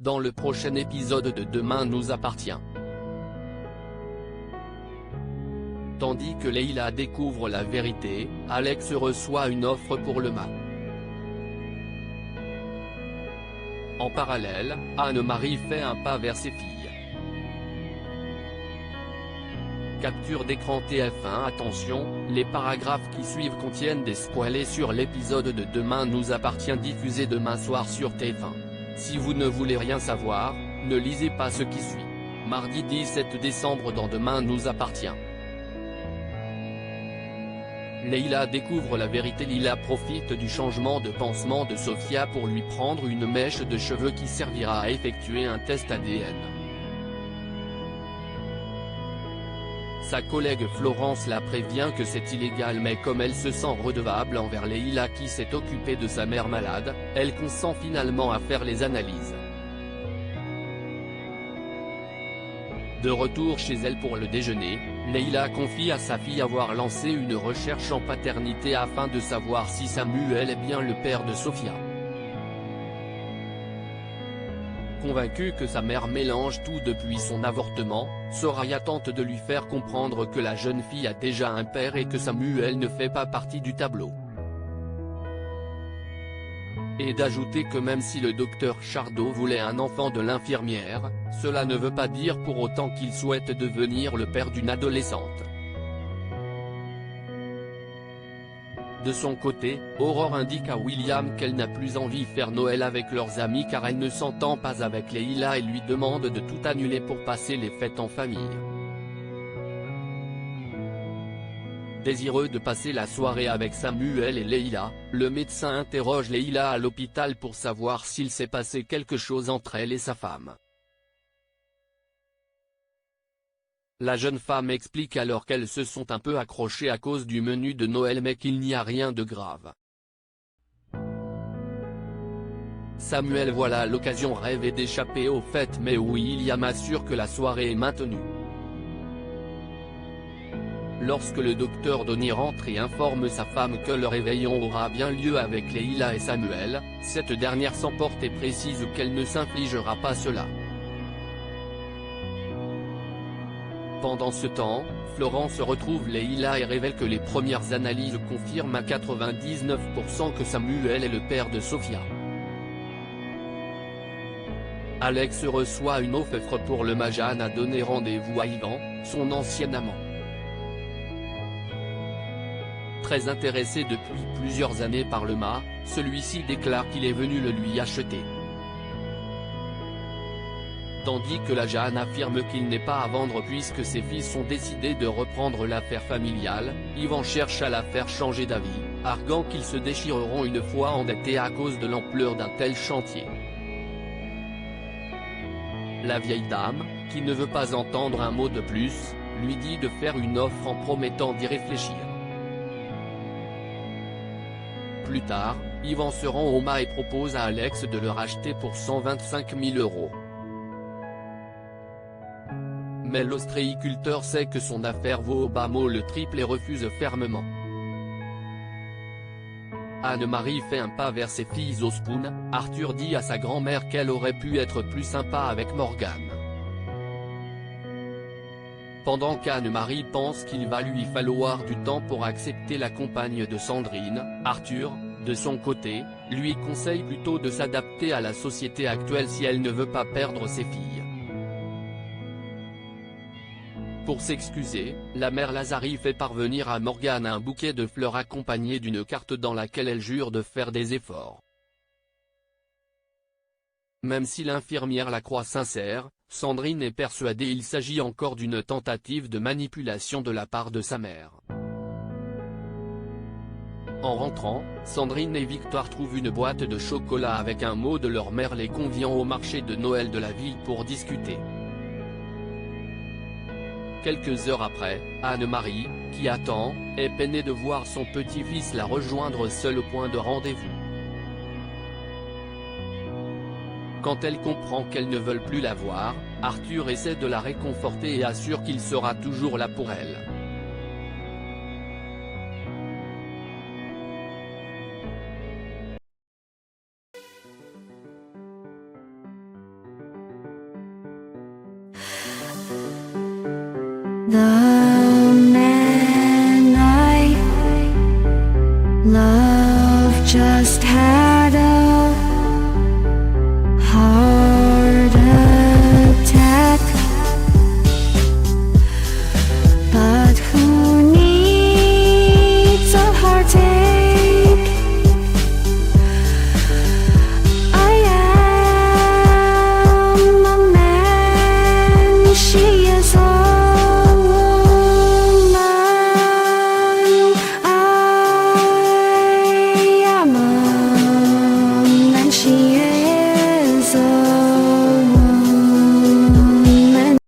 dans le prochain épisode de Demain nous appartient. Tandis que Leila découvre la vérité, Alex reçoit une offre pour le MA. En parallèle, Anne-Marie fait un pas vers ses filles. Capture d'écran TF1. Attention, les paragraphes qui suivent contiennent des spoilers sur l'épisode de Demain nous appartient diffusé demain soir sur TF1. Si vous ne voulez rien savoir, ne lisez pas ce qui suit. Mardi 17 décembre dans Demain nous appartient. Leila découvre la vérité. Lila profite du changement de pansement de Sofia pour lui prendre une mèche de cheveux qui servira à effectuer un test ADN. Sa collègue Florence la prévient que c'est illégal, mais comme elle se sent redevable envers Leila qui s'est occupée de sa mère malade, elle consent finalement à faire les analyses. De retour chez elle pour le déjeuner, Leila confie à sa fille avoir lancé une recherche en paternité afin de savoir si Samuel est bien le père de Sofia. Convaincue que sa mère mélange tout depuis son avortement, Soraya tente de lui faire comprendre que la jeune fille a déjà un père et que Samuel ne fait pas partie du tableau. Et d'ajouter que même si le docteur Chardot voulait un enfant de l'infirmière, cela ne veut pas dire pour autant qu'il souhaite devenir le père d'une adolescente. De son côté, Aurore indique à William qu'elle n'a plus envie de faire Noël avec leurs amis car elle ne s'entend pas avec Leila et lui demande de tout annuler pour passer les fêtes en famille. Désireux de passer la soirée avec Samuel et Leila, le médecin interroge Leila à l'hôpital pour savoir s'il s'est passé quelque chose entre elle et sa femme. La jeune femme explique alors qu'elles se sont un peu accrochées à cause du menu de Noël mais qu'il n'y a rien de grave. Samuel voit l'occasion rêvée d'échapper aux fêtes mais William assure que la soirée est maintenue. Lorsque le docteur Donny rentre et informe sa femme que le réveillon aura bien lieu avec Leila et Samuel, cette dernière s'emporte et précise qu'elle ne s'infligera pas cela. Pendant ce temps, Florence retrouve Leila et révèle que les premières analyses confirment à 99% que Samuel est le père de Sofia. Alex reçoit une offre pour le MA. Jeanne a donné rendez-vous à Yvan, son ancien amant. Très intéressé depuis plusieurs années par le MA, celui-ci déclare qu'il est venu le lui acheter. Tandis que la Jeanne affirme qu'il n'est pas à vendre puisque ses fils ont décidé de reprendre l'affaire familiale, Yvan cherche à la faire changer d'avis, arguant qu'ils se déchireront une fois endettés à cause de l'ampleur d'un tel chantier. La vieille dame, qui ne veut pas entendre un mot de plus, lui dit de faire une offre en promettant d'y réfléchir. Plus tard, Yvan se rend au MA et propose à Alex de le racheter pour 125 000 €. Mais l'ostréiculteur sait que son affaire vaut au bas mot le triple et refuse fermement. Anne-Marie fait un pas vers ses filles au spoon. Arthur dit à sa grand-mère qu'elle aurait pu être plus sympa avec Morgane. Pendant qu'Anne-Marie pense qu'il va lui falloir du temps pour accepter la compagne de Sandrine, Arthur, de son côté, lui conseille plutôt de s'adapter à la société actuelle si elle ne veut pas perdre ses filles. Pour s'excuser, la mère Lazari fait parvenir à Morgane un bouquet de fleurs accompagné d'une carte dans laquelle elle jure de faire des efforts. Même si l'infirmière la croit sincère, Sandrine est persuadée qu'il s'agit encore d'une tentative de manipulation de la part de sa mère. En rentrant, Sandrine et Victoire trouvent une boîte de chocolat avec un mot de leur mère les conviant au marché de Noël de la ville pour discuter. Quelques heures après, Anne-Marie, qui attend, est peinée de voir son petit-fils la rejoindre seul au point de rendez-vous. Quand elle comprend qu'elles ne veulent plus la voir, Arthur essaie de la réconforter et assure qu'il sera toujours là pour elle. The